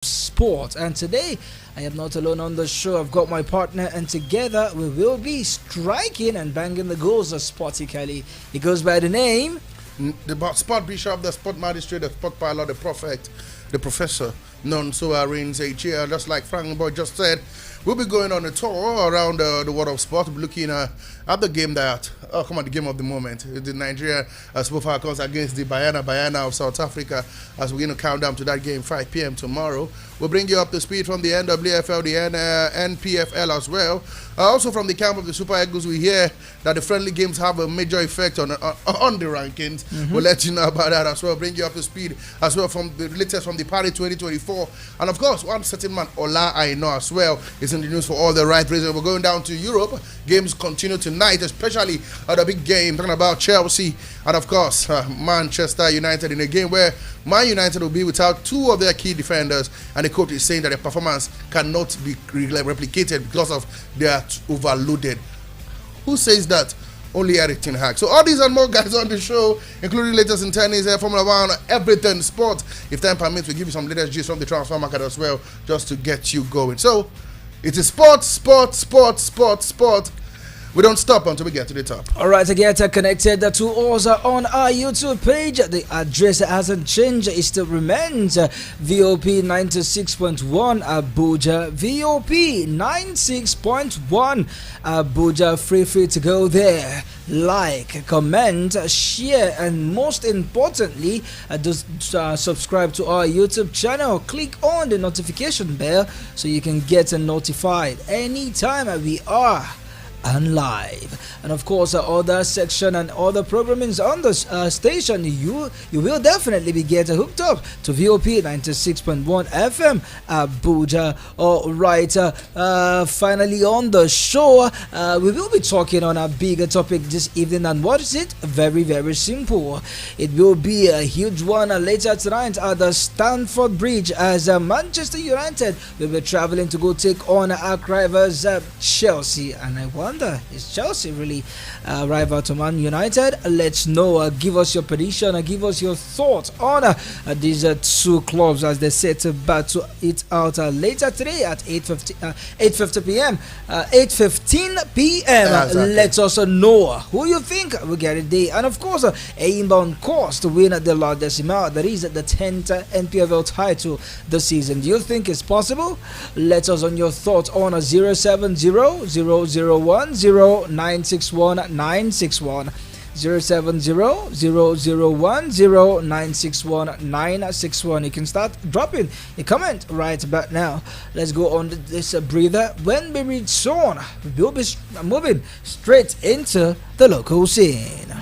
Sport. And today I am not alone on the show. I've got my partner, and together we will be striking and banging the goals of Sporty Kelly. He goes by the name The sport bishop, the sport magistrate, the sport pilot, the prophet, the professor, none so reigns a chair. Just like Frank Boy just said, we'll be going on a tour around the world of sport, looking at the game the game of the moment. The Nigeria Super Falcons against the Bayana of South Africa, as we're going to count down to that game 5 p.m. tomorrow. We'll bring you up to speed from the NWFL, the NPFL as well. Also from the camp of the Super Eagles, we hear that the friendly games have a major effect on the rankings. We'll let you know about that as well. Bring you up to speed as well from the latest from the Party 2024. And of course, one certain man, Ola Aina as well, is in the news for all the right reasons. We're going down to Europe. Games continue tonight, especially the big game, talking about Chelsea and of course Manchester United, in a game where Man United will be without two of their key defenders, and the coach is saying that their performance cannot be replicated because of they are overloaded. Who says that? Only Eric Ten Hag. So all these and more guys on the show, including latest in tennis, Formula One, everything sport. If time permits, we'll give you some latest gist from the transfer market as well, just to get you going. So it is sport. We don't stop until we get to the top. Alright, to get connected to us on our YouTube page, the address hasn't changed. It still remains VOP 96.1 Abuja. VOP 96.1 Abuja. Free to go there. Like, comment, share, and most importantly, subscribe to our YouTube channel. Click on the notification bell so you can get notified anytime we are and live. And of course, other section and other programmings on the station, you will definitely be getting hooked up to VOP 96.1 FM Abuja. All right, finally on the show, we will be talking on a bigger topic this evening. And what is it? Very simple. It will be a huge one later tonight at the Stamford Bridge, as Manchester United will be traveling to go take on our rivals Chelsea. And I wonder, is Chelsea really rival to Man United? Let's know. Give us your prediction. Give us your thoughts on these two clubs as they set to battle it out later today at 8:15 p.m. 8:15 p.m. Exactly. Let us know who you think will get it there. And of course, aim on course to win the La Decima. That is the 10th NPFL title this season. Do you think it's possible? Let us on your thoughts on 070-001-0961-961. 070-001-0961-961. You can start dropping a comment right about now. Let's go on this breather. When we reach on, we'll be moving straight into the local scene.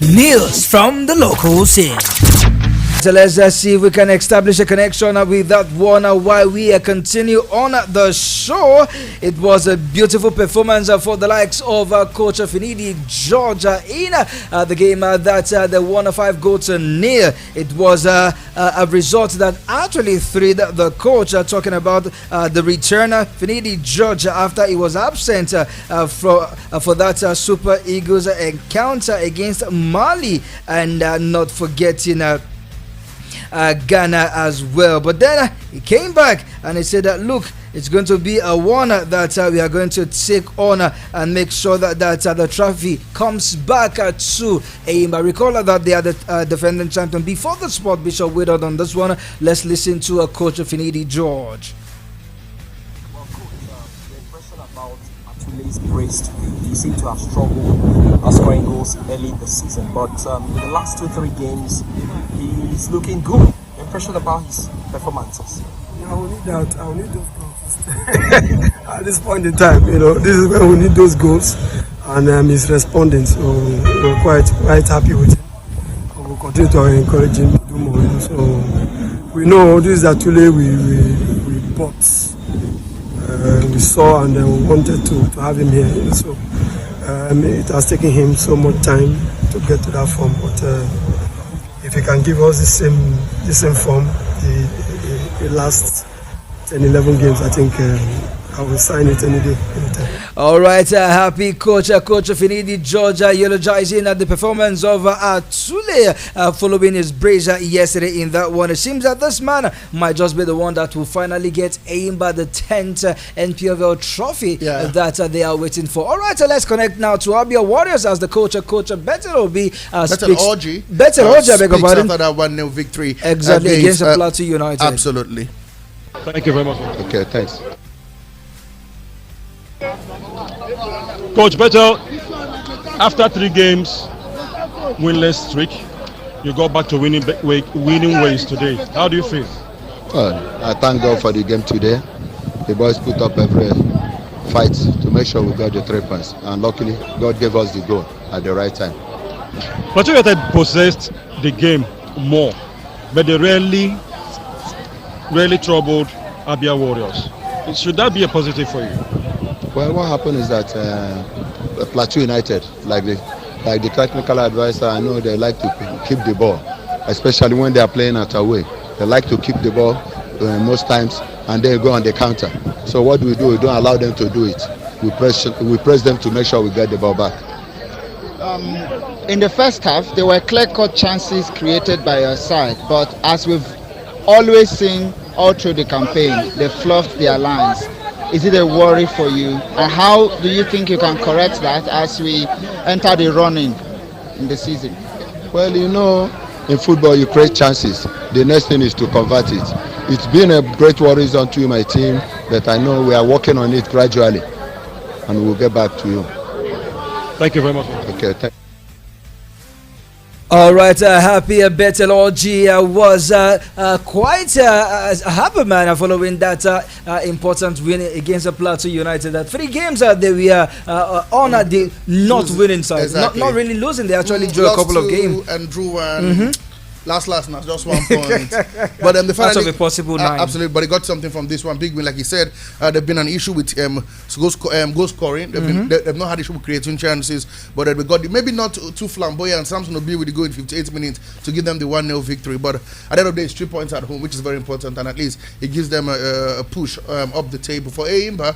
News from the local scene. So let's see if we can establish a connection with that one while we continue on the show. It was a beautiful performance for the likes of Coach Finidi George in the game that they won 5-0. It was a result that actually thrilled the coach, talking about the returner Finidi George after he was absent for that Super Eagles encounter against Mali, and not forgetting Ghana as well. But then he came back and he said that, look, it's going to be a one that we are going to take on and make sure that the trophy comes back to aim. I recall that they are the defending champion. Before the sport bishop waited on this one, let's listen to Coach Finidi George. Well, Coach, the impression about Atule's brace today, he seemed to have struggled scoring goals early in the season, but in the last 2-3 games, he's looking good. Impression about his performances? I will need that. I will need those goals. At this point in time, this is where we need those goals, and he's responding. So we're quite happy with him. We'll continue to encourage him to do more. So we know this is Atule we bought, we saw, and we wanted to have him here. So it has taken him so much time to get to that form, but if he can give us the same form, the last 10-11 games, I think I will sign it any day, anytime. All right, happy Coach Finidi Georgia eulogizing the performance of Atule following his brace yesterday in that one. It seems that this man might just be the one that will finally get aimed by the 10th NPFL trophy that they are waiting for. All right, let's connect now to Abia Warriors as the coach Betel Obi Betel Oji I beg your pardon. After that 1-0 victory exactly against the Plateau United. Absolutely. Thank you very much. Okay, thanks. Coach Beto, after 3 games, winless streak, you got back to winning ways today. How do you feel? Well, I thank God for the game today. The boys put up every fight to make sure we got the 3 points. And luckily, God gave us the goal at the right time. Plateau United possessed the game more, but they rarely troubled Abia Warriors. Should that be a positive for you? Well, what happened is that Plateau United, like the technical advisor, I know they like to keep the ball, especially when they are playing at away. They like to keep the ball most times, and they go on the counter. So what do? We don't allow them to do it. We press them to make sure we get the ball back. In the first half, there were clear-cut chances created by your side, but as we've always seen all through the campaign, they fluffed their lines. Is it a worry for you? And how do you think you can correct that as we enter the running in the season? Well, you know, in football you create chances. The next thing is to convert it. It's been a great worry to my team, but I know we are working on it gradually, and we'll get back to you. Thank you very much. Okay, all right, happy Betel Oji was quite a happy man following that important win against the Plateau United. 3 games they were on the not winning side, exactly. not really losing. They actually drew a couple of games and drew one. Last night, just 1 point. But the out of a possible 9. Absolutely, but he got something from this one big win. Like he said, there've been an issue with goal scoring. They've not had issue with creating chances, but we got maybe not too flamboyant. Samson will be with the goal in 58 minutes to give them the 1-0 victory. But at the end of the day, it's 3 points at home, which is very important, and at least it gives them a push up the table. For Aimba,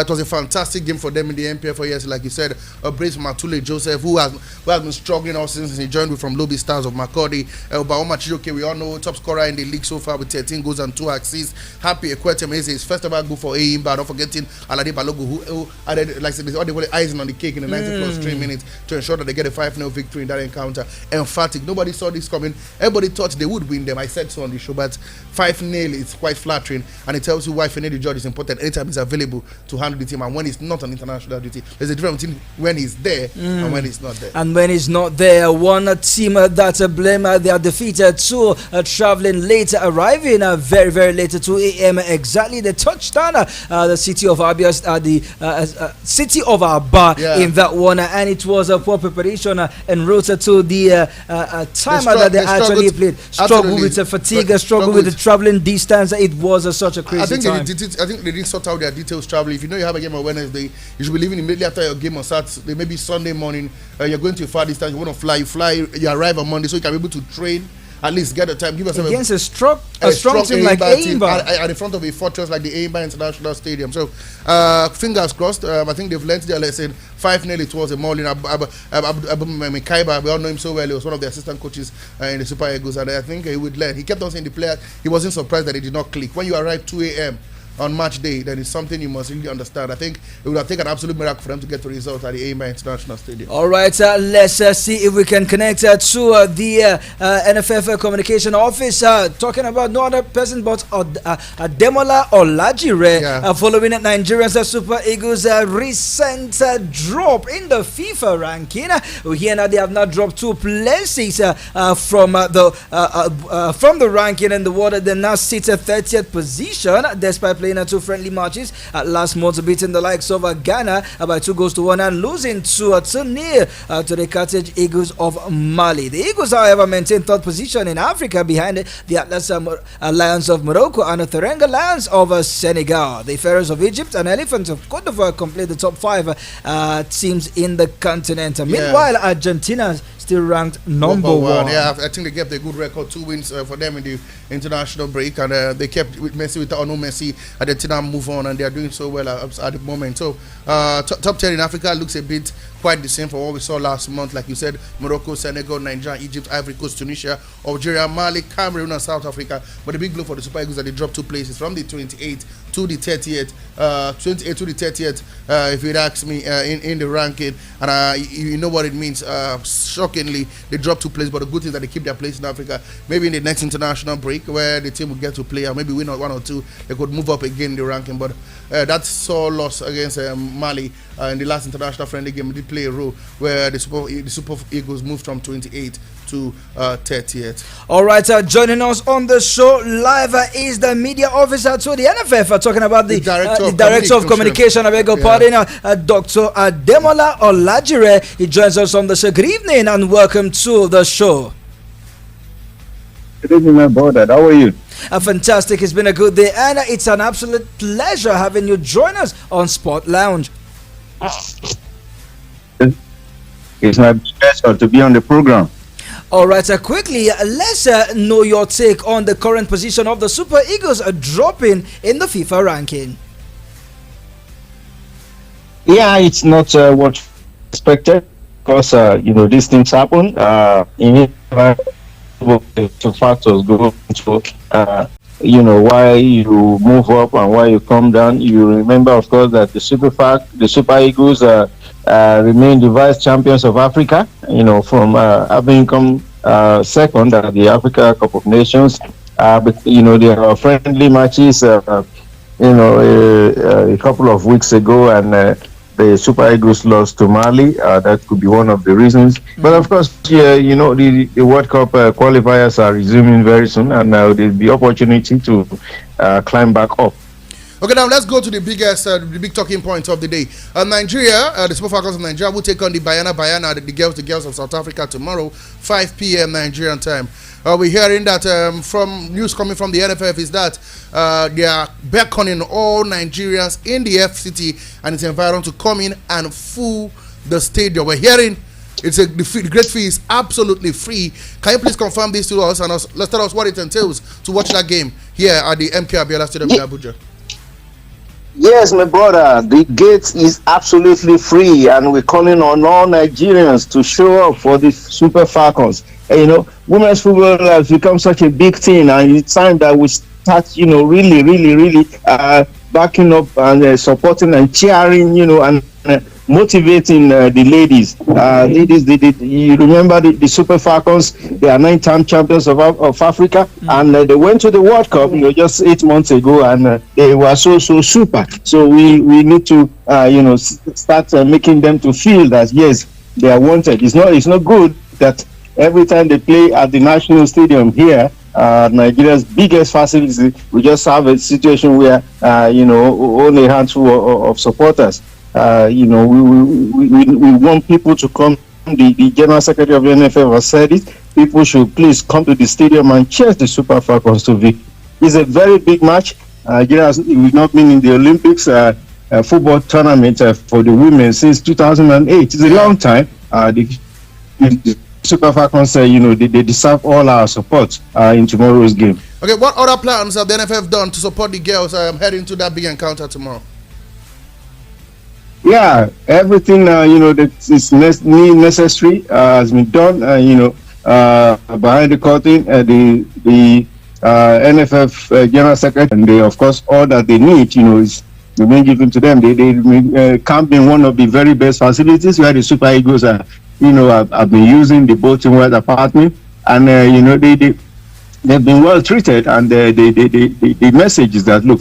it was a fantastic game for them in the NPFL. Yes, like you said, a brace from Atule Joseph, who has been struggling all since he joined with from Lobby Stars of Makurdi. Baoma Chijoke, we all know, top scorer in the league so far with 13 goals and 2 assists. Happy Ekwete Meze, his first ever goal for Aimba. Not forgetting Alade Balogu, who added, like I said, all the icing on the cake in the 90 plus 3 minutes to ensure that they get a 5-0 victory in that encounter. Emphatic. Nobody saw this coming. Everybody thought they would win them. I said so on the show, but 5-0 is quite flattering, and it tells you why Finidi George is important anytime he's available to handle the team, and when he's not on international duty. There's a difference between when he's there and when he's not there. And when he's not there, one team that blame they are defeated, 2 traveling late, arriving very, very late at 2 a.m. exactly. The touchdown, the city of Abia, the city of Aba in that one, and it was a poor preparation en route to the time that they actually played. Struggle with the fatigue, struggle with the traveling distance. It was such a crazy time. I think they didn't sort out their details traveling. If you know you have a game on Wednesday, you should be leaving immediately after your game on Saturday, maybe Sunday morning. You're going to a far distance, you want to fly, you arrive on Monday so you can be able to train, at least get the time. Give yourself against a strong team like Aimba at the front of a fortress like the Aimba International Stadium. So fingers crossed. I think they've learned their lesson. 5-0 it was a mauling. Mikaiba, we all know him so well. He was one of the assistant coaches in the Super Eagles, and I think he would learn. He kept on saying the player, he wasn't surprised that he did not click. When you arrive 2 a.m. on match day, that is something you must really understand. I think it would have taken an absolute miracle for them to get the result at the Aimba International Stadium. All right, let's see if we can connect to the NFF communication office. Talking about no other person but Demola Olajire, following Nigeria's Super Eagles' recent drop in the FIFA ranking. We hear now they have now dropped 2 places from the ranking in the world. They now sit at 30th position despite playing 2 friendly matches last month, beating the likes of Ghana by 2-1 and losing 2-0 to the Carthage Eagles of Mali. The Eagles, however, maintain 3rd position in Africa behind the Atlas Lions of Morocco and the Teranga Lions of Senegal. The Pharaohs of Egypt and Elephants of Cote d'Ivoire complete the top 5 teams in the continent. Meanwhile, Argentina still ranked number one. Yeah, I think they kept a good record, 2 wins for them in the international break, and they kept with Messi, with no Messi. Argentina move on, and they are doing so well at the moment. So top 10 in Africa looks a bit quite the same for what we saw last month. Like you said, Morocco, Senegal, Nigeria, Egypt, Ivory Coast, Tunisia, Algeria, Mali, Cameroon, and South Africa. But the big blow for the Super Eagles that they dropped 2 places from the 28th to the 30th. 28th to the 30th, if you'd ask me, in the ranking. And you know what it means. Shockingly, they dropped 2 places, but the good thing is that they keep their place in Africa. Maybe in the next international break, where the team will get to play, or maybe win 1 or 2, they could move up again in the ranking. But that saw loss against Mali in the last international friendly game. They did play a role where the Super Eagles moved from 28th to 30th. All right, joining us on the show live is the media officer to the NFF, talking about the director of communication. I beg your pardon, Dr. Ademola Olajire. He joins us on the show. Good evening and welcome to the show. Good evening, my brother. How are you? Fantastic. It's been a good day, and it's an absolute pleasure having you join us on Sport Lounge. It's my pleasure to be on the program. All right, quickly, let's know your take on the current position of the Super Eagles dropping in the FIFA ranking. Yeah, it's not what expected because these things happen. In two factors go into why you move up and why you come down. You remember, of course, that the Super Eagles remain the vice champions of Africa. From having come second at the Africa Cup of Nations. But there are friendly matches. A couple of weeks ago, and the Super Eagles lost to Mali. That could be one of the reasons. But of course, the World Cup qualifiers are resuming very soon, and there'll be opportunity to climb back up. Okay, now let's go to the biggest, the big talking point of the day. Nigeria, the Super Falcons of Nigeria will take on the Bayana, the girls of South Africa tomorrow, 5 p.m. Nigerian time. We're hearing that from news coming from the NFF is that they are beckoning all Nigerians in the FCT and its environment to come in and fill the stadium. We're hearing the great fee is absolutely free. Can you please confirm this to us and let's tell us what it entails to watch that game here at the MK Abiola Stadium in Abuja? Yes, my brother, the gate is absolutely free, and we're calling on all Nigerians to show up for the Super Falcons. Women's football has become such a big thing, and it's time that we start, really backing up and supporting and cheering, and motivating the ladies. You remember the Super Falcons? They are 9-time champions of Africa, and they went to the World Cup, just 8 months ago, and they were so super. So we need to, start making them to feel that yes, they are wanted. It's not good that every time they play at the national stadium here, Nigeria's biggest facility, we just have a situation where only a handful of supporters. We want people to come. The General Secretary of the NFF has said it. People should please come to the stadium and cheer the Super Falcons to victory. It's a very big match. Nigeria has not been in the Olympics football tournament for the women since 2008. It's a long time. The Super Falcons, they deserve all our support in tomorrow's game. Okay, what other plans have the NFF done to support the girls heading to that big encounter tomorrow? Yeah, everything that is necessary has been done. Behind the curtain, the NFF General Secretary, and they, of course, all that they need, is being given to them. They camp in one of the very best facilities where the Super Eagles are. Have been using the boating weather apartment, and they've been well treated. And the message is that look,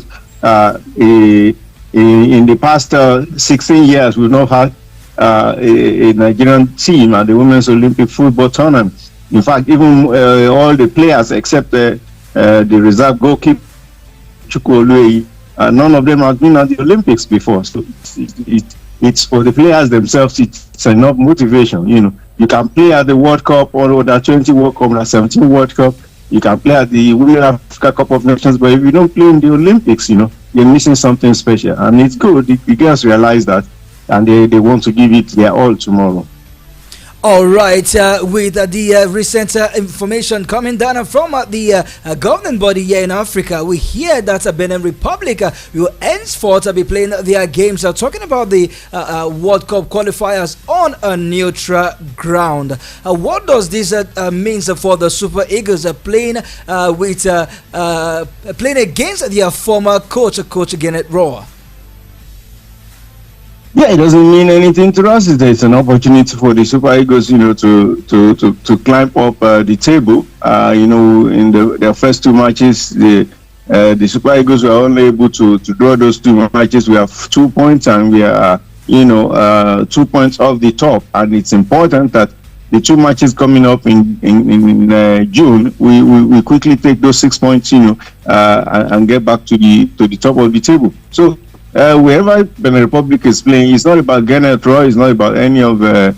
in the past 16 years, we've not had a Nigerian team at the Women's Olympic Football Tournament. In fact, even all the players except the reserve goalkeeper, none of them have been at the Olympics before. So it's for the players themselves. It's enough motivation. You can play at the World Cup or the 20 World Cup, or 17 World Cup. You can play at the Women Africa Cup of Nations, but if you don't play in the Olympics, you're missing something special. And it's good. The girls realize that, and they want to give it their all tomorrow. All right, with the recent information coming down from the governing body here in Africa, we hear that Benin Republic will henceforth be playing their games. Talking about the World Cup qualifiers on a neutral ground. What does this mean for the Super Eagles playing playing against their former coach, Coach Gennett Rohr? Yeah, it doesn't mean anything to us. It's an opportunity for the Super Eagles, to climb up the table. In their first two matches, the Super Eagles were only able to draw those two matches. We have 2 points, and we are, 2 points off the top. And it's important that the two matches coming up in June, we quickly take those 6 points, and get back to the top of the table. So. Wherever Benin Republic is playing, it's not about Gennett Rohr, it's not about any of the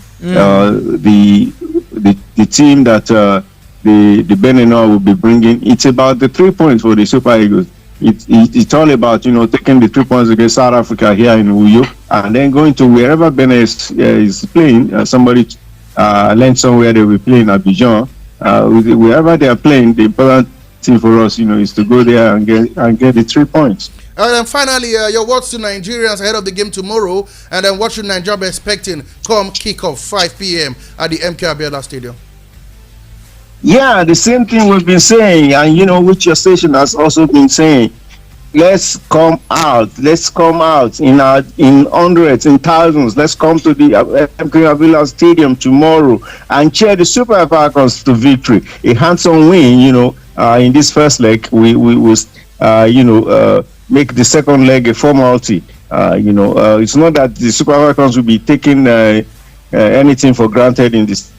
team that the Benin will be bringing. It's about the 3 points for the Super Eagles. It's all about taking the 3 points against South Africa here in Uyo, and then going to wherever Benin is playing. Somebody learned somewhere they will be playing Abidjan. Wherever they are playing, the important thing for us, is to go there and get the 3 points. And then finally, your words to Nigerians ahead of the game tomorrow, and then what should Nigeria be expecting come kickoff 5 p.m. at the MK Abiola Stadium? Yeah, the same thing we've been saying, and which your station has also been saying. Let's come out in hundreds, in thousands. Let's come to the MK Abiola Stadium tomorrow and cheer the Super Falcons to victory. A handsome win, in this first leg. We will, make the second leg a formality. It's not that the Super Falcons will be taking anything for granted in this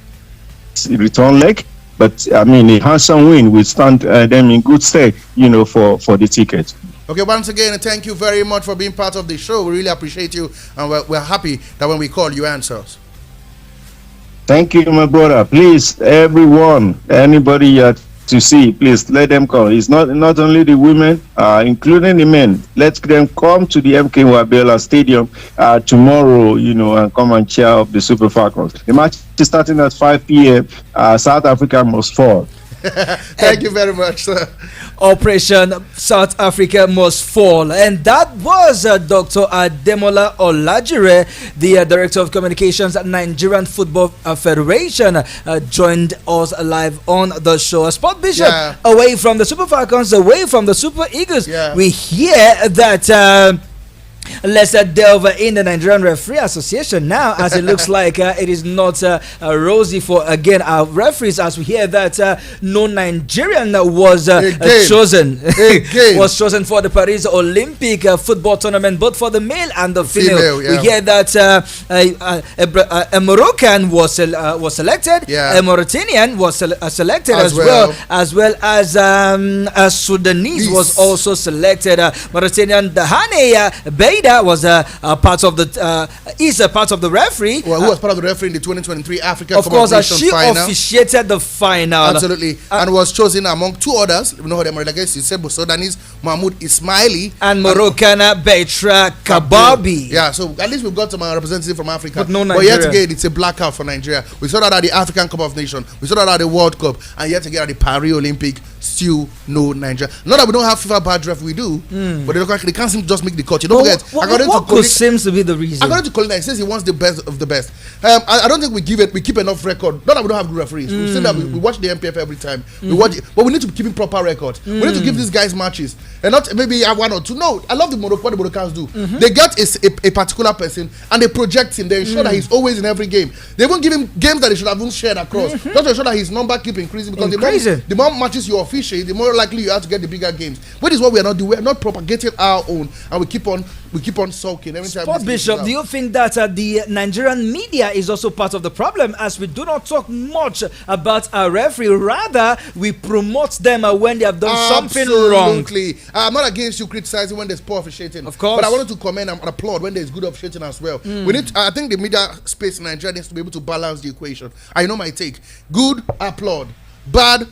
return leg, but a handsome win will stand them in good stead, for the ticket. Okay, once again, thank you very much for being part of the show. We really appreciate you, and we're happy that when we call, you answer us. Thank you, my brother. Please, everyone, anybody to see, please let them come. It's not only the women, including the men. Let them come to the MK Abiola Stadium tomorrow, and come and cheer up the Super Falcons. The match is starting at 5 p.m. South Africa must fall. Thank you very much, sir. Operation South Africa must fall. And that was Dr. Ademola Olajire, the Director of Communications at Nigerian Football Federation, joined us live on the show. Sport Bishop, away from the Super Falcons, away from the Super Eagles, we hear that... let's delve in the Nigerian Referee Association now, as it looks like it is not rosy for again our referees, as we hear that no Nigerian was chosen was chosen for the Paris Olympic football tournament, both for the male and the female. We hear that a Moroccan was selected, a Mauritanian was selected as well as a Sudanese was also selected. Mauritanian Dahane Beida was part of the is a part of the referee. Well, who was part of the referee in the 2023 African Cup of Nations final? Of course, she officiated the final. Absolutely, and was chosen among two others. You know who they were against? Sudanese Mahmoud Ismaili and Moroccan Beitra Kababi. Yeah, so at least we've got some representative from Africa. But no Nigeria. But yet again, it's a blackout for Nigeria. We saw that at the African Cup of Nations. We saw that at the World Cup, and yet again at the Paris Olympic, still no Nigeria. Not that we don't have FIFA bad ref, we do, but they can't seem to just make the cut. You don't forget. What seems to be the reason? According to Colin, he says he wants the best of the best. I don't think we keep enough record. Not that we don't have good referees. We've seen that we watch the MPF every time. We watch it, but we need to keep proper records. We need to give these guys matches and not maybe one or two. No, I love what the Moroccans do. They get a particular person and they project him. They ensure that he's always in every game. They won't give him games that they should have shared across. Just to ensure that his number keep increasing, because the more matches you officiate, the more likely you have to get the bigger games. Which is what we are not doing. We are not propagating our own, and we keep on sulking every time. Sport Bishop, do you think that the Nigerian media is also part of the problem, as we do not talk much about our referee, rather we promote them when they have done something wrong? Absolutely. I'm not against you criticizing when there's poor officiating, of course, but I wanted to commend and applaud when there's good officiating as well. We need. I think the media space in Nigeria needs to be able to balance the equation. I know my take. Good, applaud. Bad,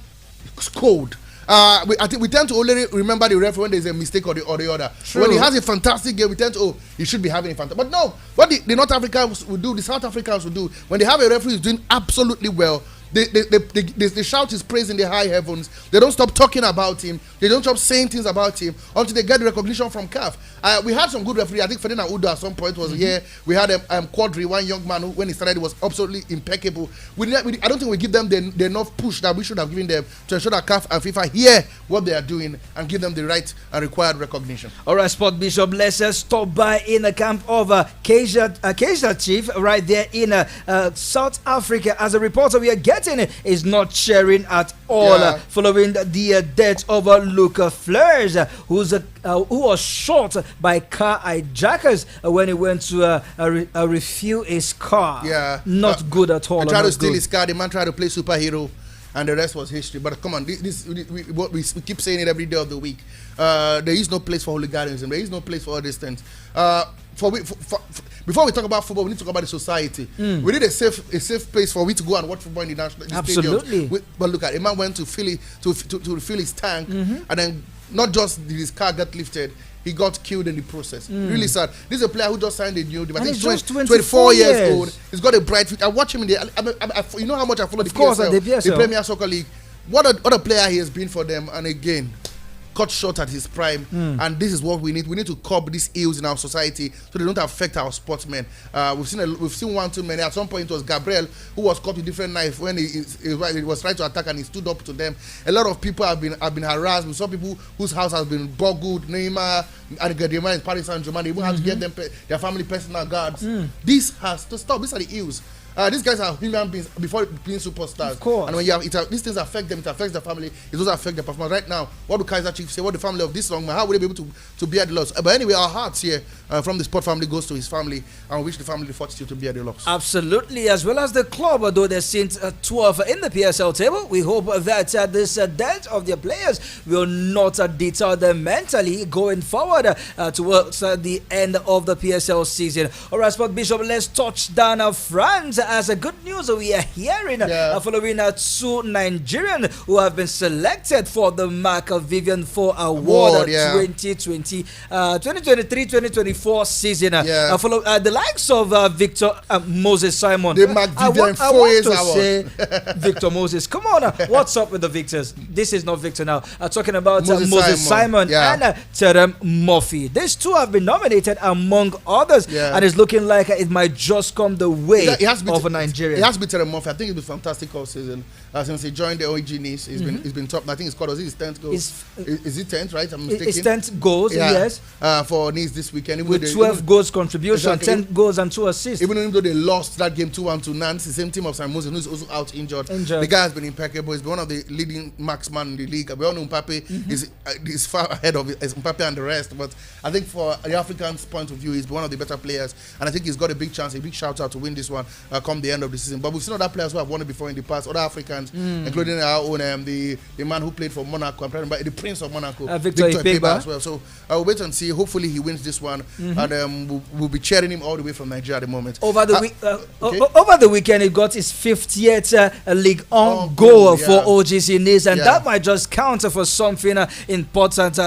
scold. I think we tend to only remember the referee when there's a mistake or the other. True. When he has a fantastic game, we tend to, he should be having a fantastic. But no, what the North Africans will do, the South Africans will do, when they have a referee who's doing absolutely well, they shout his praise in the high heavens. They don't stop talking about him. They don't stop saying things about him until they get the recognition from CAF. We had some good referees. I think Ferdinand Udo at some point was here. We had Quadri, one young man who, when he started, was absolutely impeccable. I don't think we give them the enough push that we should have given them to ensure that CAF and FIFA hear what they are doing and give them the right and required recognition. All right, Sport Bishop, let's stop by in the camp of Kaizer Chief right there in South Africa. As a reporter, we are getting is not cheering at all following the death of Luca Fleurs, who was shot by car hijackers when he went to refuel his car. Yeah, not good at all. They tried to steal his car. The man tried to play superhero, and the rest was history. But come on, we keep saying it every day of the week. There is no place for hooliganism. There is no place for all these things. Before we talk about football, we need to talk about the society. We need a safe place for we to go and watch football in the national Absolutely. stadiums. But look at a man went to Philly to refill his tank, and then not just did his car get lifted, he got killed in the process. Really sad. This is a player who just signed a new deal. I think he's 24 years old. He's got a bright future. I watch him in the. You know how much I follow the PSL, the Premier Soccer League. What a player he has been for them. And again, cut short at his prime, and this is what we need. We need to curb these ills in our society so they don't affect our sportsmen. We've seen one too many. At some point, it was Gabriel who was caught with different knife when he was trying to attack, and he stood up to them. A lot of people have been harassed. We saw people whose house has been burgled. Neymar and Neymar in Paris Saint-Germain. They even have to get them their family personal guards. This has to stop. These are the ills. These guys are human beings before being superstars. Of course. And when these things affect them, it affects their family, it doesn't affect their performance. Right now, what do Kaizer Chiefs say? What the family of this young man, how will they be able to bear the loss? But anyway, our hearts here from the sport family goes to his family, and we wish the family the fortitude to bear the loss. Absolutely, as well as the club, although they're seen 12 in the PSL table. We hope that this death of their players will not deter them mentally going forward towards the end of the PSL season. All right, Sport Bishop, let's touch down France. As a good news we are hearing following two Nigerians who have been selected for the Mark Vivian 4 Award 2023-2024 season. Follow the likes of Victor Moses Simon. The Mark Vivian 4 years say Victor Moses. Come on, what's up with the Victors? This is not Victor now. Talking about Moses Simon and Terem Murphy. These two have been nominated among others, and it's looking like it might just come the way of Nigeria. It has to be Terem Murphy. I think it's been fantastic all season. Since he joined the OG Nice, he's been top. I think it's called. Was it his 10th goal? Is it 10th? Right? I'm mistaken. It's 10th goals. Yes. For Nice this weekend, with 12 goals contribution, 10 goals and 2 assists. Even though they lost that game 2-1 to Nantes, the same team of Simon Moses, who is also out injured. The guy has been impeccable. He's been one of the leading marksmen in the league. We all know Mbappe is far ahead of Mbappe and the rest. But I think for the African's point of view, he's one of the better players, and I think he's got a big chance, a big shout out to win this one come the end of the season. But we've seen other players who have won it before in the past, other Africans, including our own the man who played for Monaco, I'm talking about the Prince of Monaco, Victor Ipeba as well. So I'll wait and see. Hopefully he wins this one, and we'll be cheering him all the way from Nigeria at the moment. Over the weekend, he got his 50th League on goal for OGC Nice, and that might just count for something important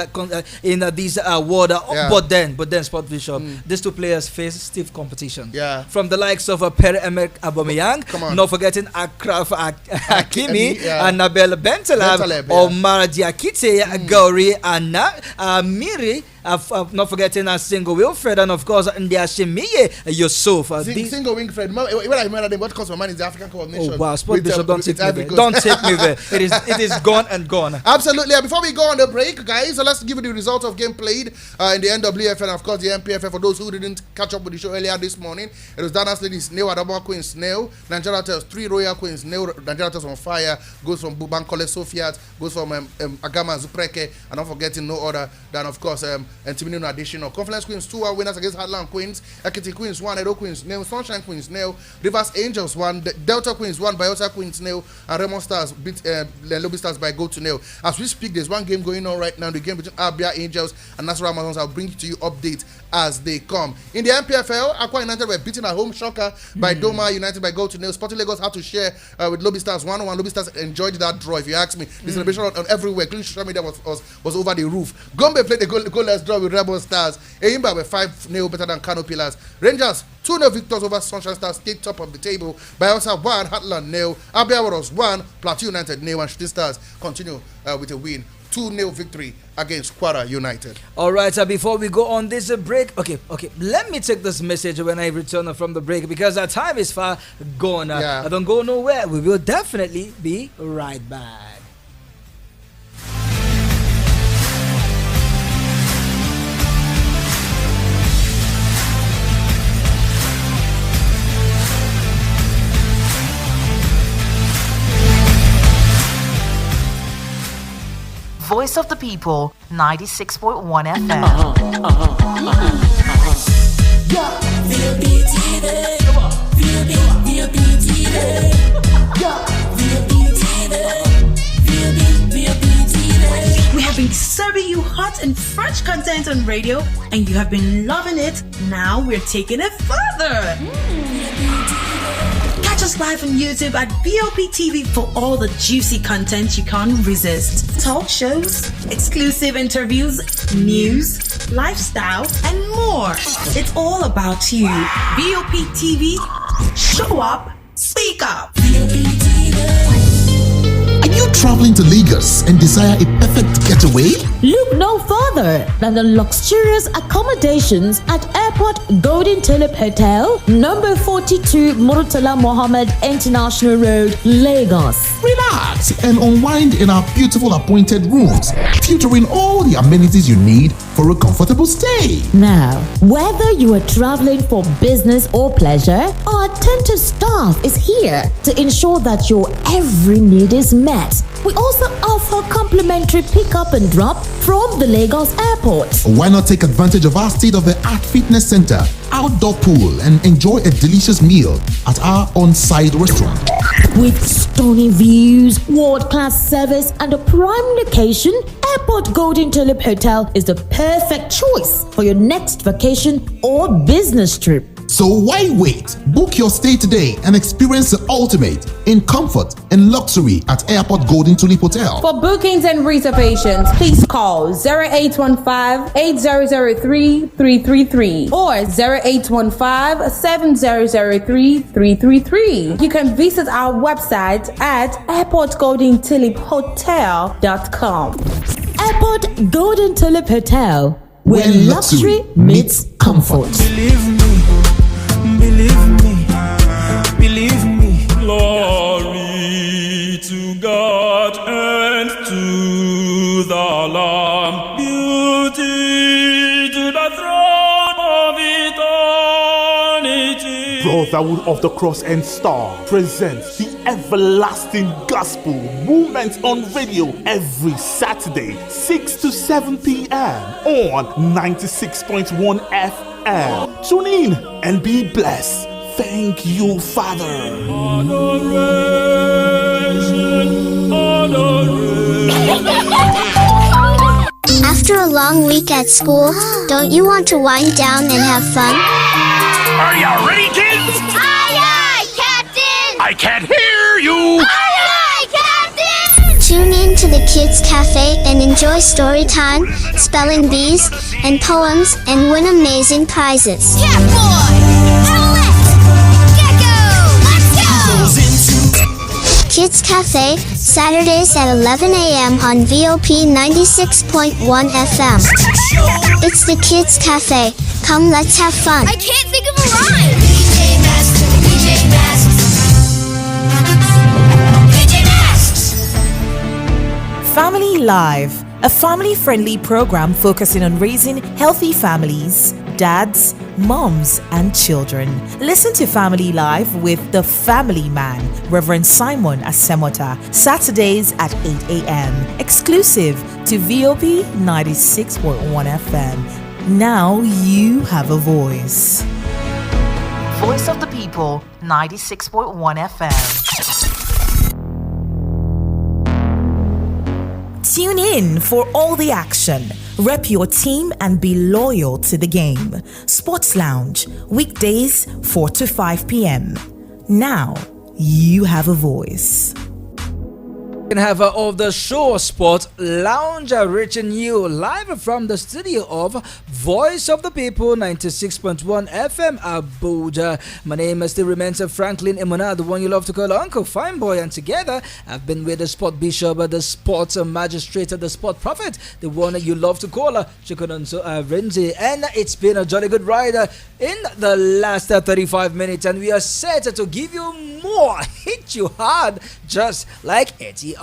in this award. But then, Sport Bishop, these two players face stiff competition. From the likes of Pierre-Emerick Aubameyang, not forgetting Akraf Hakimi, and Nabel Bentaleb, Omar Diakite, Gauri, and Miri. Not forgetting Single Wilfred, and of course Ndiashimiye Yusuf. Single Wilfred. When I remember them, what comes to mind is the African Cup of Nations. Oh wow, Sport Bishop, don't take me there. Don't take me there. It is gone and gone. Absolutely. Before we go on the break, guys, so let's give you the result of game played in the NWF and of course the MPFF. For those who didn't catch up with the show earlier this morning, it was Danas Ladies Snail, Adama Queen Snail, Nigeria Tels 3 Royal Queens Snail, Nigeria Tels on fire, goes from Bankole Sofiat, goes from Agama Zupreke, and not forgetting no other than of course and Timino additional. Conference Queens 2 are winners against Heartland Queens. Ekiti Queens 1, Edo Queens 0, Sunshine Queens 0, Rivers Angels 1, Delta Queens 1, Biota Queens 0, and Raymond Stars beat Lobby Stars by goal to 0. As we speak, there's one game going on right now, the game between Abia Angels and Nasarawa Amazons. I'll bring to you updates as they come. In the MPFL, Aqua United were beaten at home shocker by Doma United by goal to 0. Sporting Lagos had to share with Lobby Stars 1-1. Lobby Stars enjoyed that draw, if you ask me. The celebration on everywhere, including social media, was over the roof. Gombe played a goalless draw with Rebel Stars. Eyimba were 5-0 better than Kano Pillars. Rangers 2-0 victors over Sunshine Stars, stayed top of the table. Bayelsa 1, Heartland 0, Abia Warriors 1, Plateau United 0, and Shooting Stars continue with a win. 2-0 victory against Kwara United. All right, before we go on this break, okay, let me take this message when I return from the break because our time is far gone. Don't go nowhere. We will definitely be right back. Voice of the People, 96.1 FM. We have been serving you hot and fresh content on radio, and you have been loving it. Now we're taking it further. Catch us live on YouTube at VOP TV for all the juicy content you can't resist. Talk shows, exclusive interviews, news, lifestyle, and more. It's all about you. VOP TV, show up, speak up. Are you traveling to Lagos and desire a perfect getaway? Look no further than the luxurious accommodations at Airport Golden Tulip Hotel, number 42 Murtala Mohammed International Road, Lagos. Relax and unwind in our beautiful appointed rooms, featuring all the amenities you need for a comfortable stay. Now, whether you are traveling for business or pleasure, our attentive staff is here to ensure that your every need is met. We also offer complimentary pickup and drop from the Lagos Airport. Why not take advantage of our state-of-the-art fitness center, outdoor pool, and enjoy a delicious meal at our on-site restaurant? With stunning views, world-class service, and a prime location, Airport Golden Tulip Hotel is the perfect choice for your next vacation or business trip. So why wait? Book your stay today and experience the ultimate in comfort and luxury at Airport Golden Tulip Hotel. For bookings and reservations, please call 0815-8003-333 or 0815-7003-333. You can visit our website at airportgoldentuliphotel.com. Airport Golden Tulip Hotel, where luxury meets comfort. Believe me. Glory to God and to the Lamb. Beauty to the throne of eternity. Brotherhood of the Cross and Star presents the Everlasting Gospel Movement on Radio every Saturday, 6 to 7 p.m. on 96.1 FM. Tune in and be blessed. Thank you, Father. After a long week at school, don't you want to wind down and have fun? Are you ready, kids? Aye, aye, Captain! I can't hear you! Aye, aye, Captain! Tune in to the Kids Cafe and enjoy story time, spelling bees, and poems, and win amazing prizes. Kids Cafe, Saturdays at 11 a.m. on VOP 96.1 FM. It's the Kids Cafe. Come, let's have fun. I can't think of a rhyme. DJ Masks, DJ Masks. Family Live, a family-friendly program focusing on raising healthy families, dads, moms, and children. Listen to Family Life with the Family Man, Reverend Simon Asemota, Saturdays at 8 a.m. Exclusive to VOP 96.1 FM. Now you have a voice. Voice of the People 96.1 FM. Tune in for all the action. Rep your team and be loyal to the game. Sports Lounge, weekdays 4 to 5 p.m. Now you have a voice. Can have of the show Sport Lounge reaching you live from the studio of Voice of the People 96.1 FM Abuja. My name still remains Franklin Emona, the one you love to call Uncle Fine Boy, and together I've been with the Sport Bishop, the Sports Magistrate, the Sport Prophet, the one you love to call Chukwunonso Renzi, and it's been a jolly good ride in the last 35 minutes, and we are set to give you more, hit you hard, just like Etihad.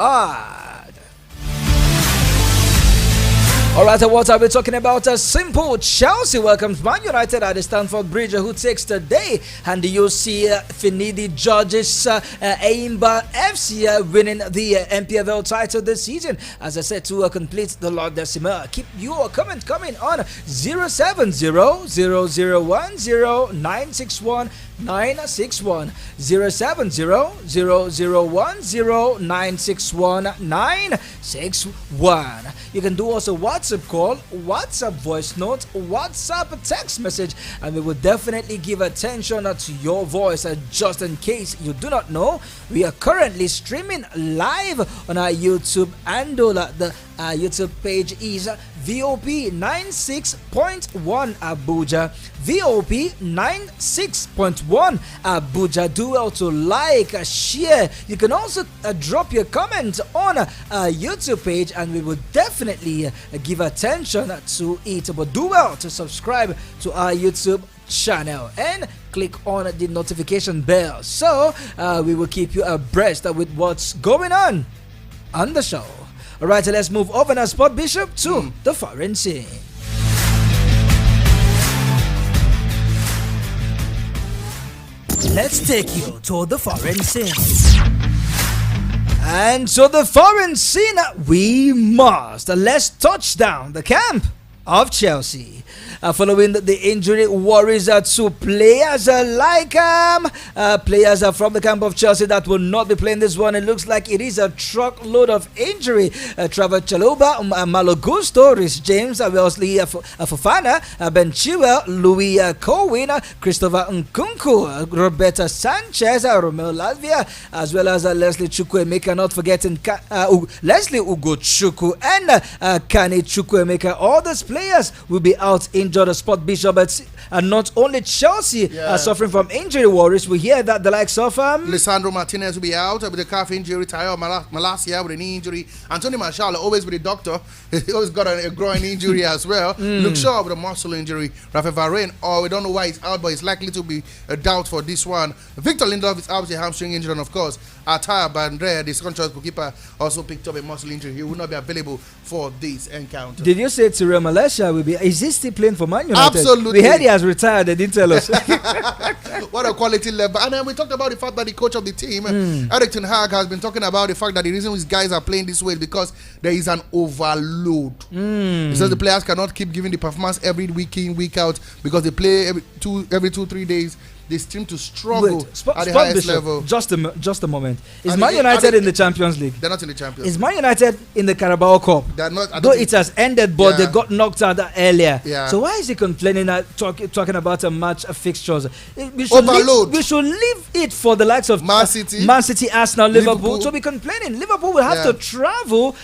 Alright, what are we talking about? Simple. Chelsea welcomes Man United at the Stamford Bridge, who takes the day, and you see Finidi George's Aimba FC winning the MPFL title this season. As I said, to complete the Lord Decimal, keep your comment coming on 070-0010-961 961 070-0010-961 You can do also WhatsApp call, WhatsApp voice note, WhatsApp text message, and we will definitely give attention to your voice. Just in case you do not know, we are currently streaming live on our YouTube handle. The YouTube page is VOP 96.1 Abuja. VOP 96.1 Abuja. Do well to like, share. You can also drop your comment on YouTube page, and we will definitely give attention to it. But do well to subscribe to our YouTube channel and click on the notification bell, so we will keep you abreast with what's going on the show. Alright, so let's move over now, Sport Bishop, to the foreign scene. Let's take you to the foreign scene. And so the foreign scene, we must. Let's touch down the camp of Chelsea. Following the injury worries to players players from the camp of Chelsea that will not be playing this one. It looks like it is a truckload of injury. Trevor Chalobah, Malo Gusto, Rhys James, Wesley Fofana, Ben Chilwell, Louis Cohen, Christopher Nkunku, Roberto Sanchez, Romeo Lavia, as well as Leslie Chukwuemeka, not forgetting Leslie Ugochukwu and Kane Chukwuemeka. All these players will be out injured. The Sport Bishop, and not only Chelsea are suffering from injury worries. We hear that the likes of Lisandro Martinez will be out with a calf injury, Tayo Malacia with a knee injury, Anthony Martial always with a doctor, he always got a groin injury as well. Luke Shaw with a muscle injury, Rafa Varane, we don't know why he's out, but he's likely to be a doubt for this one. Victor Lindelof is out with a hamstring injury, and of course Ataya Bandre, the second choice goalkeeper, also picked up a muscle injury. He will not be available for this encounter. Did you say Tyrell Malacia will be? Is he still playing for Man United? Absolutely. We heard he has retired. They didn't tell us. What a quality level. And then we talked about the fact that the coach of the team, Erik ten Hag, has been talking about the fact that the reason these guys are playing this way is because there is an overload. He says the players cannot keep giving the performance every week in, week out, because they play every 2-3 days. They seem to struggle at the highest level. Just a moment. Is Man United in the Champions League? They're not in the Champions League. Is Man United in the Carabao Cup? They're not. Though it has ended, but they got knocked out earlier. Yeah. So why is he complaining, talking about a match fixtures? We should leave it for the likes of Man City, Arsenal, Liverpool to be complaining. Liverpool will have to travel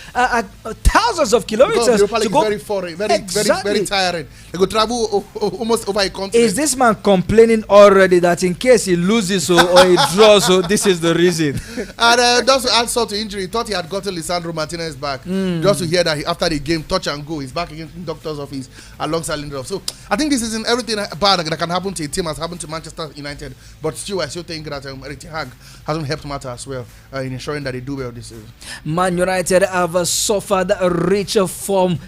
thousands of kilometers to go. Very foreign, very tiring. They go travel almost over a continent. Is this man complaining already that in case he loses or he draws, this is the reason? And just to add sort to injury, he thought he had gotten Lisandro Martinez back. Just to hear that after the game, touch and go, he's back again in the doctor's office alongside Lindelof. So I think this isn't everything bad that can happen to a team has happened to Manchester United. But still, I still think that Erik ten Hag hasn't helped matter as well in ensuring that they do well this season. Man United have suffered a richer form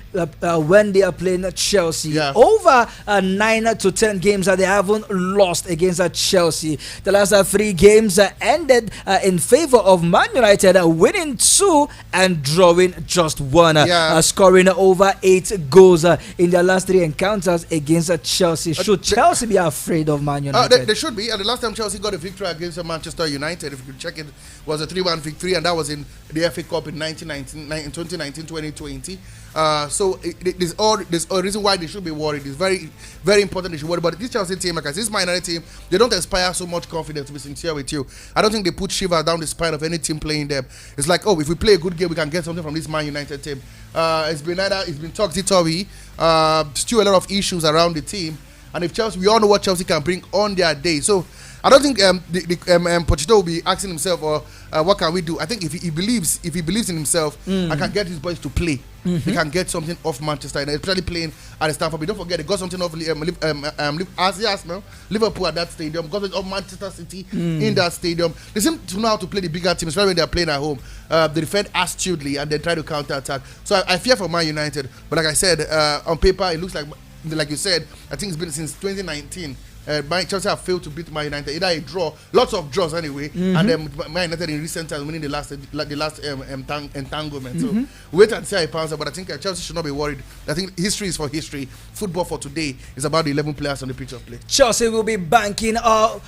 when they are playing Chelsea. Yeah. Over 9 to 10 games that they haven't lost against Chelsea. The last 3 games ended in favor of Man United, winning 2 and drawing just 1. Scoring over 8 goals in their last 3 encounters against Chelsea. Should Chelsea be afraid of Man United? They should be. And the last time Chelsea got a victory against Manchester United, if you could check it, was a 3-1 victory, and that was in the FA Cup in 2019-2020. So there's a reason why they should be worried. It's very, very important they should worry. But this Chelsea team, like I said, this Man United team, they don't inspire so much confidence, to be sincere with you. I don't think they put shiver down the spine of any team playing them. It's like, oh, if we play a good game, we can get something from this Man United team. It's been topsy-turvy. Still a lot of issues around the team. And if Chelsea, we all know what Chelsea can bring on their day. So I don't think Pochettino will be asking himself, what can we do? I think if he believes in himself, I can get his boys to play. He can get something off Manchester United, especially playing at the Stamford Bridge. Don't forget, they got something off Arsenal, Liverpool at that stadium, got it off Manchester City in that stadium. They seem to know how to play the bigger teams, especially when they're playing at home. They defend astutely and they try to counter-attack. So I fear for Man United. But like I said, on paper, it looks like you said, I think it's been since 2019. Chelsea have failed to beat Man United. Either a draw, lots of draws anyway, and then Man United in recent times winning the last entanglement. So wait and see how it pans out. But I think Chelsea should not be worried. I think history is for history. Football for today is about the 11 players on the pitch of play. Chelsea will be banking on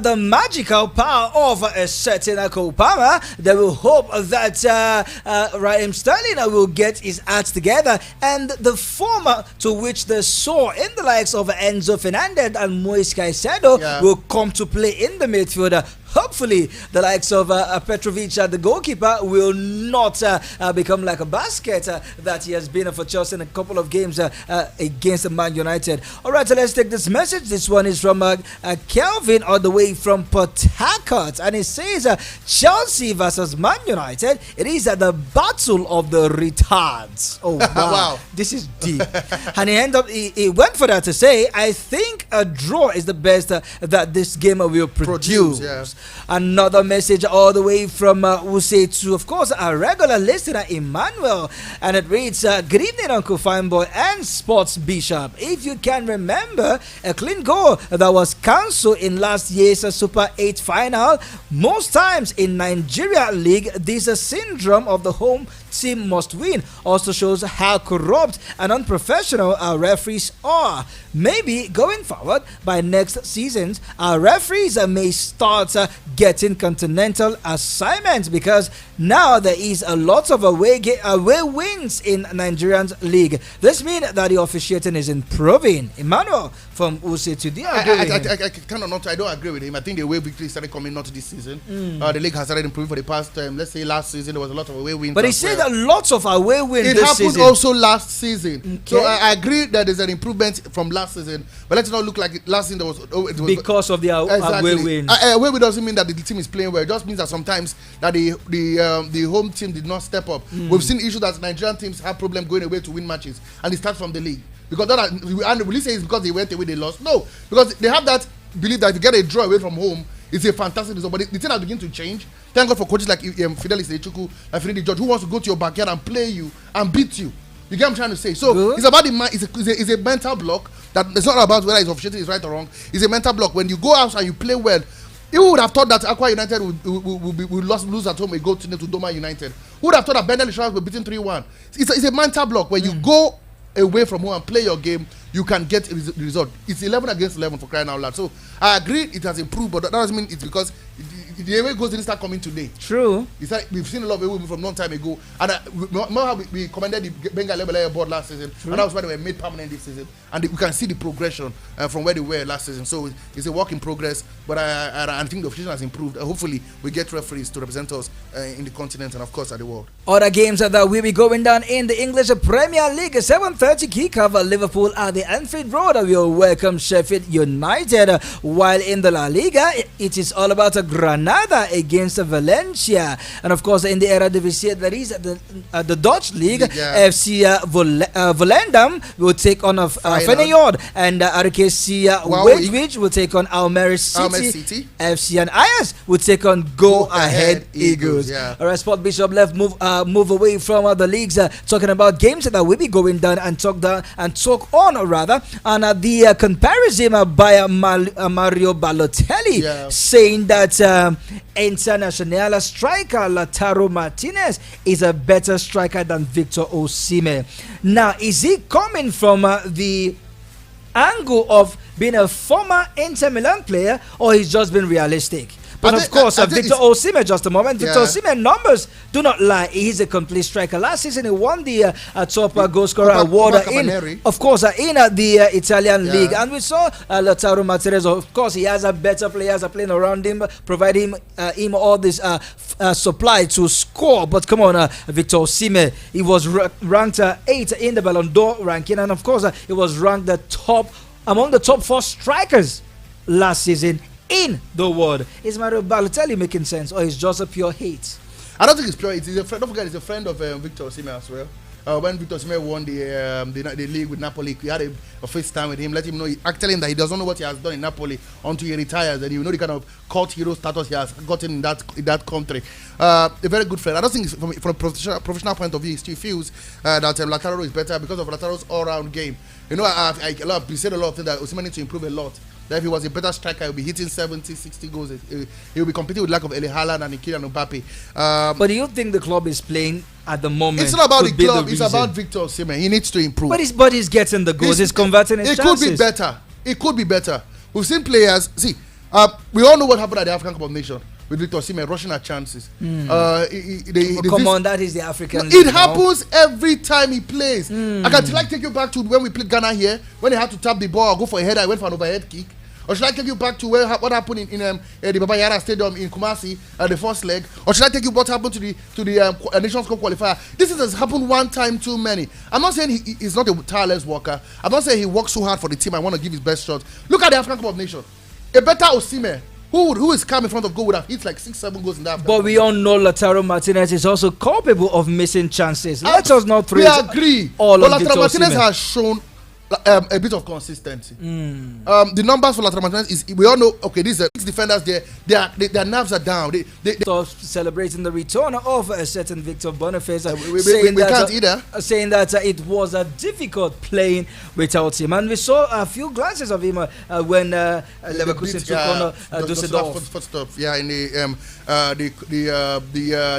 the magical power of a certain Cole Palmer. They will hope that Raheem Sterling will get his acts together, and the form to which they saw in the likes of Enzo Fernandez and Moise Caicedo will come to play in the midfield. Hopefully, the likes of Petrovic, the goalkeeper, will not become like a basket that he has been for Chelsea in a couple of games against Man United. All right, so let's take this message. This one is from Kelvin, all the way from Port Harcourt, and it says Chelsea versus Man United. It is the battle of the retards. Oh wow, wow. This is deep. And he went for that to say, I think a draw is the best that this game will produce. Another message all the way from Use to, of course, our regular listener Emmanuel, and it reads, good evening, Uncle Fineboy and Sports Bishop. If you can remember a clean goal that was cancelled in last year's Super 8 final, most times in Nigeria League, this syndrome of the home team must win also shows how corrupt and unprofessional our referees are. Maybe going forward, by next season, our referees may start getting continental assignments, because now there is a lot of away wins in Nigerian league. This means that the officiating is improving. Emmanuel from UC2, do you agree with him? I kind of not. I don't agree with him. I think the away victory started coming not this season. The league has started improving for the past. Let's say last season there was a lot of away wins. But he said a lot of away wins. It happened also last season. Okay. So I agree that there's an improvement from last season. But let's not look like last season it was because of the away wins. Away win doesn't mean that the team is playing well. It just means that sometimes that the home team did not step up. We've seen issues that Nigerian teams have problem going away to win matches, and it starts from the league. Because will you say it's because they went away they lost? No, because they have that belief that if you get a draw away from home, it's a fantastic result. But the thing has begun to change. Thank God for coaches like Fidelis Echuku and Finidi George, who wants to go to your backyard and play you and beat you. You get what I'm trying to say? So it's about it's a mental block. That it's not about whether it's officiating is right or wrong. It's a mental block. When you go out and you play well, you would have thought that Aqua United would lose at home a goal to Doma United. Who would have thought that Bendel Insurance were beaten 3-1? It's a mental block. When you go away from home and play your game, you can get the result. It's 11 against 11 for crying out loud. So I agree it has improved, but that doesn't mean it's because the away goals didn't start coming today. True. It's like we've seen a lot of away from long time ago, and we commended the Bengal level board last season, and that was why they were made permanent this season, and we can see the progression from where they were last season. So it's a work in progress, but I think the officiation has improved. Hopefully we get referees to represent us in the continent and of course at the world. Other games that will be going down in the English Premier League. 7:30 kickoff. Liverpool are the Anfield Road, we will welcome Sheffield United. While in the La Liga, it is all about Granada against Valencia. And of course, in the Eredivisie, there is the Dutch League. FC Volendam will take on Feyenoord, and RKC Waalwijk will take on Almere City. FC and Ajax will take on Go Ahead Eagles. All right, Sport Bishop, let's move away from the leagues, talking about games that will be going down and talk on rather. And the comparison by Mario Balotelli, saying that international striker Lautaro Martinez is a better striker than Victor Osimhen. Now, is he coming from the angle of being a former Inter Milan player, or he's just been realistic? But of course, Victor Osimhen, just a moment. Victor Osimhen numbers do not lie. He's a complete striker. Last season, he won the top goal scorer award in the Italian league. And we saw Lautaro Martinez. Of course, he has a better players playing around him, providing him all this supply to score. But come on, Victor Osimhen, he was ranked 8 in the Ballon d'Or ranking, and of course, he was ranked among the top 4 strikers last season in the world. Is Mario Balotelli making sense, or is just a pure hate? I don't think it's pure hate. He's a friend. Don't forget, he's a friend of Victor Osimhen as well. When Victor Osimhen won the league with Napoli, he had a FaceTime with him, let him know, tell him that he doesn't know what he has done in Napoli until he retires, and he will know the kind of cult hero status he has gotten in that country. A very good friend. I don't think from a professional point of view, he still feels that Lautaro is better because of Lautaro's all-round game. You know, we said a lot of things that Osimhen needs to improve a lot. That if he was a better striker, he would be hitting 70, 60 goals. He will be competing with lack of Erling Haaland and Kylian Mbappe. But do you think the club is playing at the moment? It's not about the club. It's about Victor Osimhen. He needs to improve. But he's getting the goals. He's converting his chances. It could be better. It could be better. We've seen players. See, we all know what happened at the African Cup of Nations with Victor Osimhen rushing at chances. Come on, that is the African. It happens every time he plays. I can take you back to when we played Ghana here, when he had to tap the ball or go for a header. I went for an overhead kick. Or should I take you back to what happened in the Baba Yara Stadium in Kumasi at the first leg? Or should I take you what happened to the Nations Cup qualifier? This has happened one time too many. I'm not saying he's not a tireless worker. I'm not saying he works so hard for the team. I want to give his best shot. Look at the African Cup of Nations. A better Osimhen, who is calm in front of goal, would have hit like 6-7 goals in that. But we all know Lautaro Martinez is also culpable of missing chances. Let us not praise. We agree. But Lautaro Martinez has shown a bit of consistency. The numbers for Lautaro Martinez is, we all know, okay, these are 6 defenders there. Their nerves are down. They stop celebrating the return of a certain Victor Boniface, saying that it was difficult playing without him. And we saw a few glances of him when Leverkusen took on Düsseldorf. Yeah, in the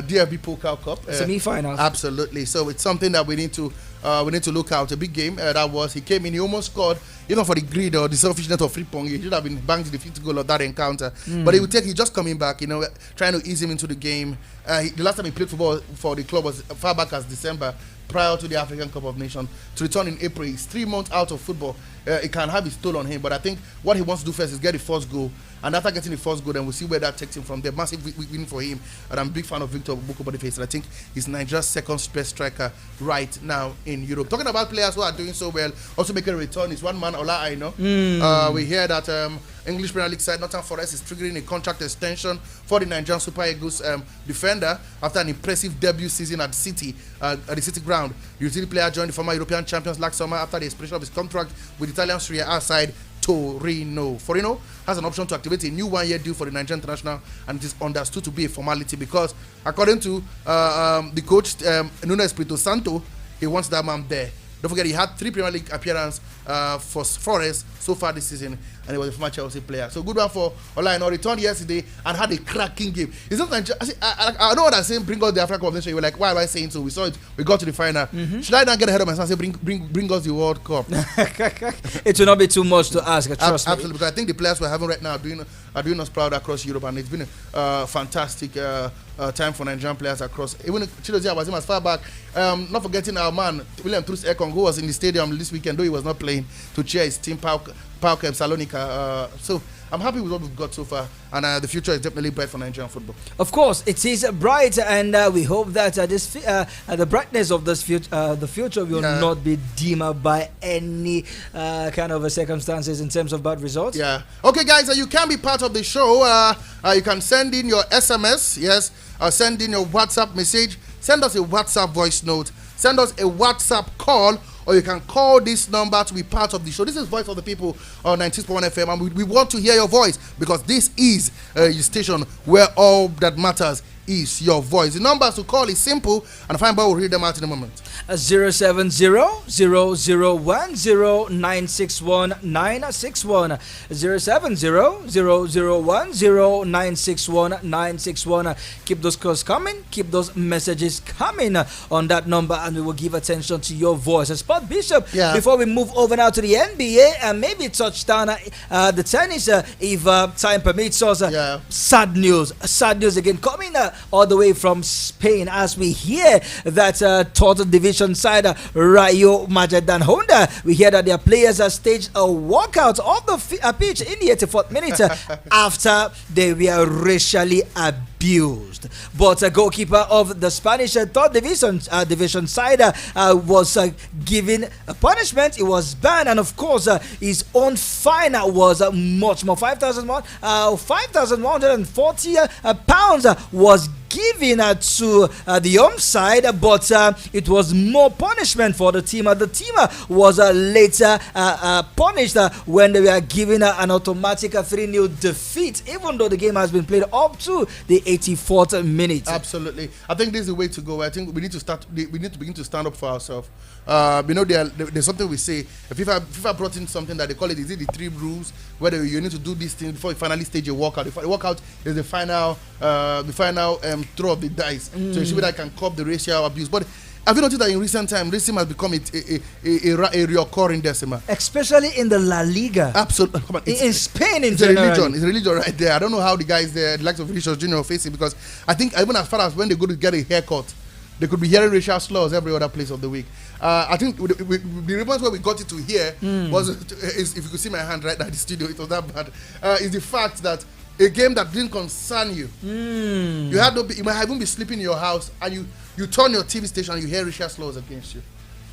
DFB Pokal Cup semi-finals. Absolutely. So it's something that we need to look out. A big game that was. He came in, he almost scored, even for the greed or the selfishness of Frimpong. He should have been banked the 50th goal of that encounter. But he's just coming back, trying to ease him into the game. The last time he played football for the club was far back as December, prior to the African Cup of Nations. To return in April, he's 3 months out of football. It can have his toll on him, but I think what he wants to do first is get the first goal, and after getting the first goal, then we'll see where that takes him from there. Massive win for him, and I'm a big fan of Victor Boniface, and I think he's Nigeria's second best striker right now in Europe. Talking about players who are doing so well, also making a return, is one man, Ola Aina. We hear that English Premier League side Nottingham Forest is triggering a contract extension for the Nigerian Super Eagles defender after an impressive debut season at City, at the City ground. The utility player joined the former European champions last summer after the expiration of his contract with Italian Serie A side Torino. Torino has an option to activate a new 1-year deal for the Nigerian international, and it is understood to be a formality because, according to the coach Nuno Espirito Santo, he wants that man there. Don't forget, he had 3 Premier League appearances for Forest so far this season, and he was a former Chelsea player. So good one for Olaino. Returned yesterday and had a cracking game. It's not I know what I'm saying. Bring us the African Cup of Nations. You were like, why am I saying so? We saw it. We got to the final. Should I not get ahead of myself and say, bring us the World Cup? It will not be too much to ask. Trust me. Absolutely, because I think the players we're having right now are doing us proud across Europe, and it's been a fantastic time for Nigerian players across. Even Chidozie was him as far back. Not forgetting our man William Truss Ekong, who was in the stadium this weekend, though he was not playing, to cheer his team PAOK Salonika. So I'm happy with what we've got so far, and the future is definitely bright for Nigerian football. Of course, it is bright, and we hope that the brightness of this the future will not be dimmer by any kind of circumstances in terms of bad results. Yeah. Okay, guys, you can be part of the show. You can send in your SMS, yes, send in your WhatsApp message, send us a WhatsApp voice note, send us a WhatsApp call, or you can call this number to be part of the show. This is Voice of the People on 96.1 FM, and we want to hear your voice because this is your station where all that matters is your voice. The numbers to call is simple, and Fine Boy will read them out in a moment. 070-001-0961-961, 070-001-0961-961. Keep those calls coming, keep those messages coming on that number, and we will give attention to your voice. Spot Bishop, before we move over now to the NBA and maybe touchdown the tennis, if time permits us. Sad news again coming all the way from Spain, as we hear that third division side Rayo Majadan Honda, we hear that their players have staged a walkout of the pitch in the 84th minute after they were racially abused. But a goalkeeper of the Spanish third division side was given a punishment. He was banned, and of course his own fine was much more. 5,140 pounds was given to the home side, but it was more punishment for the team. The team was later punished when they were given an automatic 3-0 defeat, even though the game has been played up to the 84th minute. Absolutely, I think this is the way to go. I think we need to start. We need to begin to stand up for ourselves. There's something we say. FIFA brought in something that they call it. Is it the 3 rules? Whether you need to do this thing before you finally stage a walkout. The walkout is the final throw of the dice. So you see whether I can curb the racial abuse. But have you noticed that in recent time, racism has become a recurring decimal, especially in the La Liga? Absolutely. Come on, in Spain, it's a religion. It's a religion right there. I don't know how the guys there, the likes of Vinicius Junior, face it, because I think even as far as when they go to get a haircut, they could be hearing racial slurs every other place of the week. I think the reasons where we got it to here was, if you could see my hand right now in the studio, it was that bad. Is the fact that a game that didn't concern you, you might even be sleeping in your house, and you turn your TV station and you hear racial slurs against you.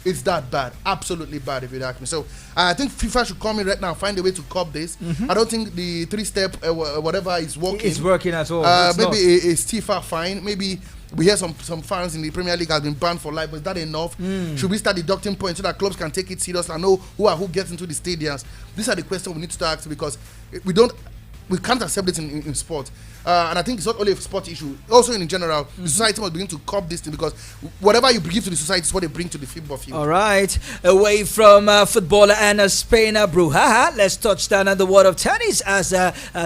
It's that bad, absolutely bad, if you'd ask me. So I think FIFA should come in right now and find a way to curb this. I don't think the 3-step whatever is working. It's working at all. Maybe a stiffer fine. Maybe we hear some fans in the Premier League have been banned for life, but is that enough? Should we start deducting points so that clubs can take it serious and know who gets into the stadiums? These are the questions we need to start asking, because we can't accept it in sport. And I think it's not only a sport issue, also in general, the society must begin to curb this thing, because whatever you give to the society is what they bring to the football field. All right, away from football and Spain, Bruhaha, let's touch down on the world of tennis, as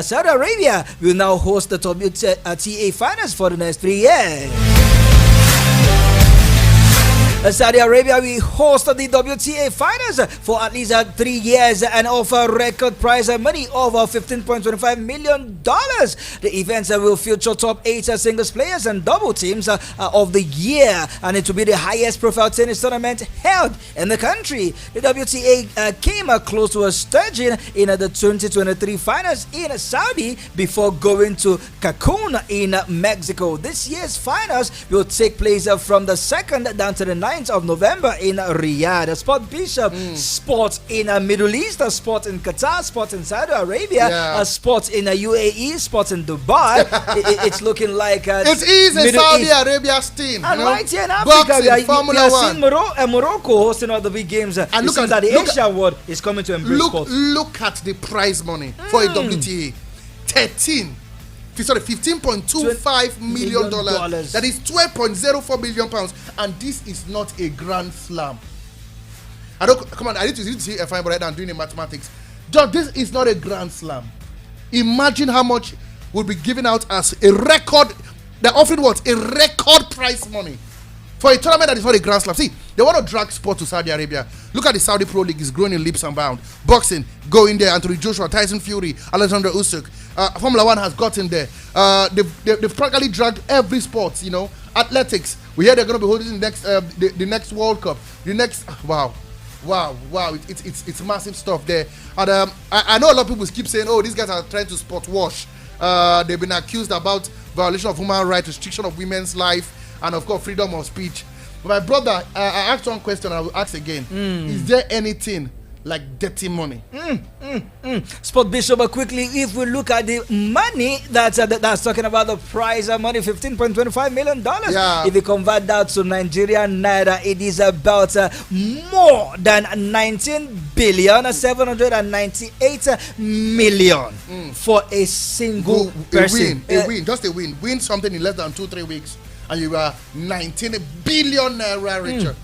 Saudi Arabia will now host the WTA finals for the next 3 years. Saudi Arabia will host the WTA finals for at least 3 years and offer record prize money of $15.25 million. The events will feature top 8 singles players and double teams of the year, and it will be the highest profile tennis tournament held in the country. The WTA came close to a staging in the 2023 finals in Saudi before going to Cancun in Mexico. This year's finals will take place from the 2nd down to the 9th of November in Riyadh. Sport Bishop, sports in Middle East, sports in Qatar, sports in Saudi Arabia, sports in UAE, sports in Dubai. It's looking like it is a Saudi Arabia's team. And right here in Africa, we are seeing Morocco hosting all the big games. And look at the Asian world is coming to embrace sports. Look at the prize money for a WTA. 15.25 million dollars. That is 12.04 billion pounds, and this is not a grand slam. I need to see if I'm right now doing the mathematics. Just this is not a grand slam. Imagine how much will be given out as a record. They're offering what? A record prize money for a tournament that is not a grand slam. See, they want to drag sport to Saudi Arabia. Look at the Saudi Pro League, is growing in leaps and bounds. Boxing, go in there. Anthony Joshua, Tyson Fury, Alexander Usyk. Formula One has gotten there. They've practically dragged every sport. Athletics. We hear they're going to be holding the next World Cup. Wow. Wow, it's massive stuff there. And I know a lot of people keep saying, oh, these guys are trying to spot wash. They've been accused about violation of human rights, restriction of women's life, and of course freedom of speech. But my brother, I asked one question, I will ask again. Is there anything like dirty money? Sport Bishop, quickly, if we look at the money that's talking about the prize money, $15.25 million. Yeah. If you convert that to Nigerian naira, it is about more than 19,798,000,000 for a single person. A win, just a win. Win something in less than 2-3 weeks, and you are 19 billion naira richer.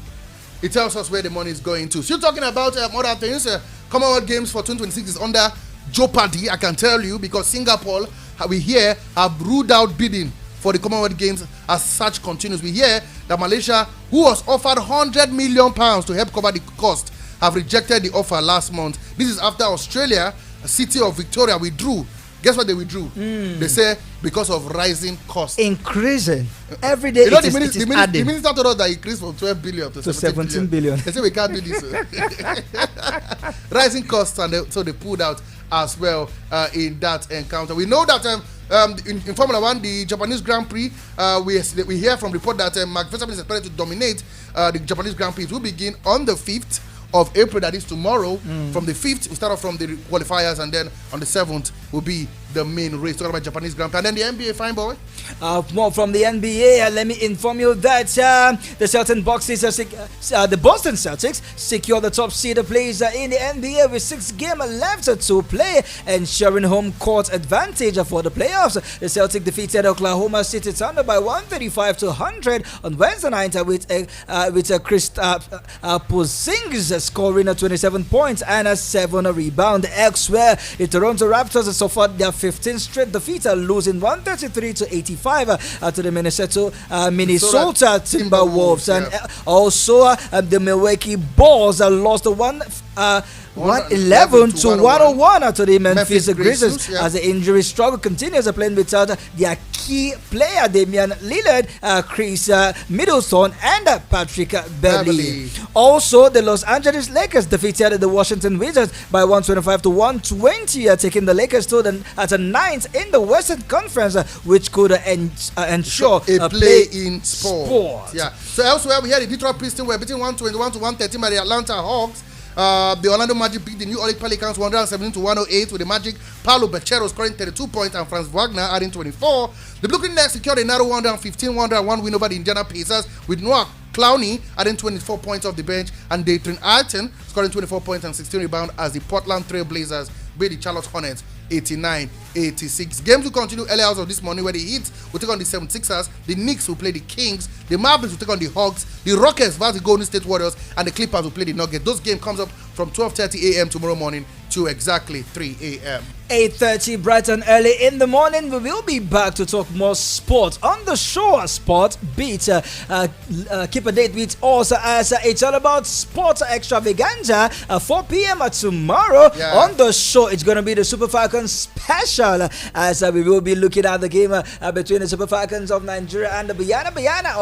It tells us where the money is going to. Still talking about other things. Commonwealth Games for 2026 is under jeopardy, I can tell you, because Singapore, we hear, have ruled out bidding for the Commonwealth Games as such continues. We hear that Malaysia, who was offered £100 million to help cover the cost, have rejected the offer last month. This is after Australia, city of Victoria, withdrew. Guess what they withdrew? They say because of rising costs. Increasing. Every day the minister told us that it increased from 12 billion to 17 billion. They say we can't do this. Rising costs, and so they pulled out as well in that encounter. We know that in Formula 1, the Japanese Grand Prix, we hear from report that Max Verstappen is expected to dominate the Japanese Grand Prix. It will begin on the 5th of April, that is tomorrow. From the 5th, we start off from the qualifiers, and then on the 7th will be the main race. Talking about Japanese Grand Prix. And then the NBA, fine boy. More from the NBA. Let me inform you that the the Boston Celtics secure the top seed place in the NBA with 6 games left to play, ensuring home court advantage for the playoffs. The Celtics defeated Oklahoma City Thunder by 135-100 on Wednesday night with Chris Porzingis scoring 27 points and 7 rebounds. Elsewhere, the Toronto Raptors suffered their 15th straight defeat, losing 133-85 to the Minnesota Timberwolves. And also, the Milwaukee Bulls lost 111-101 to the Memphis Grizzlies as the injury struggle continues, playing without their key player Damian Lillard, Chris Middleton, and Patrick Beverley. Also, the Los Angeles Lakers defeated the Washington Wizards by 125-120, taking the Lakers to the 9th in the Western Conference, which could ensure a play in sport. Yeah. So elsewhere, we had the Detroit Pistons were beating 121-113 by the Atlanta Hawks. The Orlando Magic beat the New Orleans Pelicans 117-108 with the Magic Paulo Becerro scoring 32 points and Franz Wagner adding 24. The Brooklyn Nets secured a narrow 115-101 win over the Indiana Pacers with Noah Clowney adding 24 points off the bench and Dayton Alton scoring 24 points and 16 rebounds as the Portland Trail Blazers beat the Charlotte Hornets 89-86. Games will continue early hours of this morning, where the Heat will take on the 76ers, the Knicks will play the Kings, the Mavericks will take on the Hawks, the Rockets versus the Golden State Warriors, and the Clippers will play the Nuggets. Those games comes up from 12:30 a.m. tomorrow morning to exactly 3 a.m. 8:30 bright and early in the morning. We will be back to talk more sports on the show. Sport Beat. Keep a date with us as it's all about sports extravaganza. 4 p.m. tomorrow on the show. It's going to be the Super Falcons special as we will be looking at the game between the Super Falcons of Nigeria and the Bayana